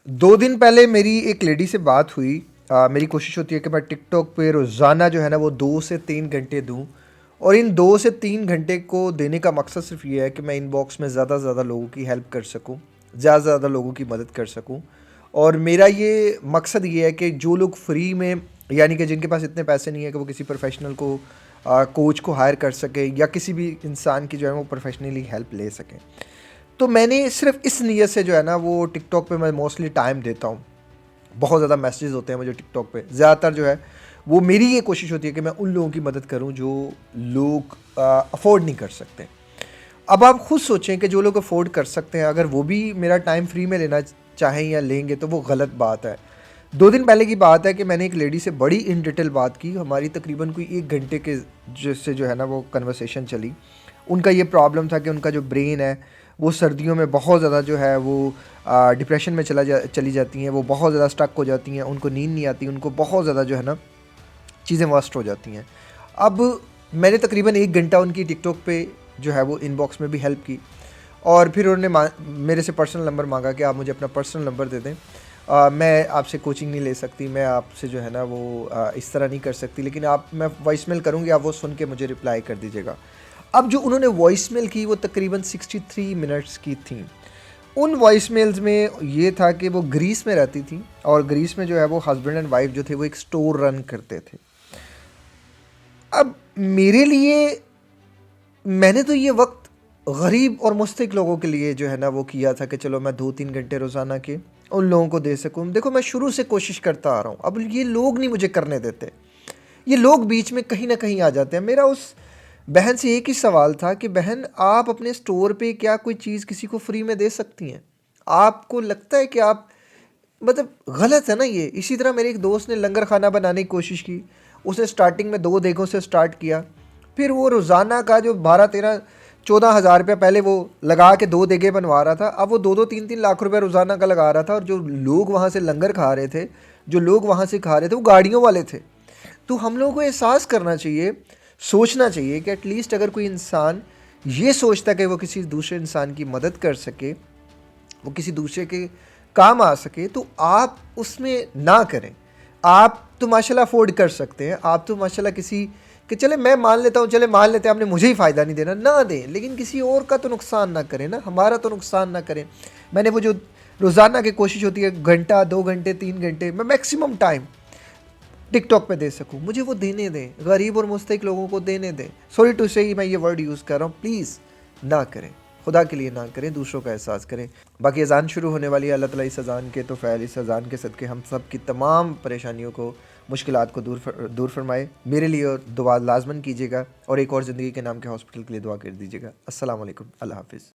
2 दिन पहले मेरी एक लेडी से बात हुई। मेरी कोशिश होती है कि मैं टिकटॉक पे रोज़ाना जो है ना वो 2 से 3 घंटे दूँ, और इन 2 से 3 घंटे को देने का मकसद सिर्फ़ ये है कि मैं इनबॉक्स में ज़्यादा से ज़्यादा लोगों की हेल्प कर सकूँ, ज़्यादा से ज़्यादा लोगों की मदद कर सकूँ। और मेरा ये मकसद ये है कि जो लोग फ्री में, यानी कि जिनके पास इतने पैसे नहीं है कि वो किसी प्रोफ़ेशनल को कोच को हायर कर सकें या किसी भी इंसान की जो है वो प्रोफ़ेशनली हेल्प ले सकें। तो मैंने सिर्फ़ इस नीयत से जो है ना वो टिकटॉक पे मैं मोस्टली टाइम देता हूँ। बहुत ज़्यादा मैसेजेस होते हैं मुझे टिकटॉक पे, ज़्यादातर जो है वो मेरी ये कोशिश होती है कि मैं उन लोगों की मदद करूँ जो लोग अफोर्ड नहीं कर सकते। अब आप खुद सोचें कि जो लोग अफोर्ड कर सकते हैं, अगर वो भी मेरा टाइम फ्री में लेना चाहें या लेंगे तो वो गलत बात है। 2 दिन पहले की बात है कि मैंने एक लेडी से बड़ी इन डिटेल बात की। हमारी तकरीबन कोई 1 घंटे के जिससे जो है ना वो कन्वर्सेशन चली। उनका ये प्रॉब्लम था कि उनका जो ब्रेन है वो सर्दियों में बहुत ज़्यादा जो है वो डिप्रेशन में चली जाती हैं, वो बहुत ज़्यादा स्टक हो जाती हैं, उनको नींद नहीं आती, उनको बहुत ज़्यादा जो है ना चीज़ें वर्स्ट हो जाती हैं। अब मैंने तकरीबन 1 घंटा उनकी टिकटॉक पे जो है वो इनबॉक्स में भी हेल्प की, और फिर उन्होंने मेरे से पर्सनल नंबर मांगा कि आप मुझे अपना पर्सनल नंबर दे दें। मैं आपसे कोचिंग नहीं ले सकती, मैं आपसे जो है ना वो इस तरह नहीं कर सकती, लेकिन आप मैं वॉइसमेल करूँगी, आप वो सुन के मुझे रिप्लाई कर दीजिएगा। अब जो उन्होंने वॉइसमेल की वो तकरीबन 63 मिनट्स की थी। उन वॉइसमेल्स में ये था कि वो ग्रीस में रहती थी, और ग्रीस में जो है वो हस्बैंड एंड वाइफ जो थे वो एक स्टोर रन करते थे। अब मेरे लिए, मैंने तो ये वक्त गरीब और मुस्तहिक लोगों के लिए जो है ना वो किया था कि चलो मैं 2-3 घंटे रोज़ाना के उन लोगों को दे सकूँ। देखो, मैं शुरू से कोशिश करता आ रहा हूँ, अब ये लोग नहीं मुझे करने देते। ये लोग बीच में कहीं ना कहीं आ जाते हैं। मेरा उस बहन से एक ही सवाल था कि बहन, आप अपने स्टोर पे क्या कोई चीज़ किसी को फ्री में दे सकती हैं? आपको लगता है कि आप, मतलब गलत है ना ये। इसी तरह मेरे एक दोस्त ने लंगर खाना बनाने की कोशिश की। उसने स्टार्टिंग में 2 देगों से स्टार्ट किया, फिर वो रोज़ाना का जो 12-13-14 हज़ार रुपया पहले वो लगा के 2 देगे बनवा रहा था, अब वो 2-2 3-3 लाख रुपए रोज़ाना का लगा रहा था। और जो लोग वहाँ से लंगर खा रहे थे, जो लोग वहाँ से खा रहे थे, वो गाड़ियों वाले थे। तो हम लोगों को एहसास करना चाहिए, सोचना चाहिए कि एटलीस्ट अगर कोई इंसान ये सोचता है कि वो किसी दूसरे इंसान की मदद कर सके, वो किसी दूसरे के काम आ सके, तो आप उसमें ना करें। आप तो माशाल्लाह अफोर्ड कर सकते हैं, आप तो माशाल्लाह किसी कि चले मैं मान लेता हूँ, चले मान लेते हैं आपने मुझे ही फ़ायदा नहीं देना, ना दें, लेकिन किसी और का तो नुकसान ना करें ना, हमारा तो नुकसान ना करें। मैंने वो जो रोज़ाना की कोशिश होती है, घंटा 2 घंटे 3 घंटे मैं मैक्सिमम टाइम टिकटॉक पे दे सकूँ, मुझे वो देने दें, गरीब और मुस्तहिक लोगों को देने दें। सॉरी टू से ही मैं ये वर्ड यूज़ कर रहा हूँ, प्लीज़ ना करें, खुदा के लिए ना करें, दूसरों का एहसास करें। बाकी अज़ान शुरू होने वाली है, अल्लाह ताला इस अज़ान के तो फ़ैल, इस अज़ान के सदक़े हम सब की तमाम परेशानियों को, मुश्किलात को दूर फरमाए। मेरे लिए और दुआ लाज़मन कीजिएगा, और एक और ज़िंदगी के नाम के हॉस्पिटल के लिए दुआ कर दीजिएगा। अस्सलाम वालेकुम, अल्लाह हाफ़िज़।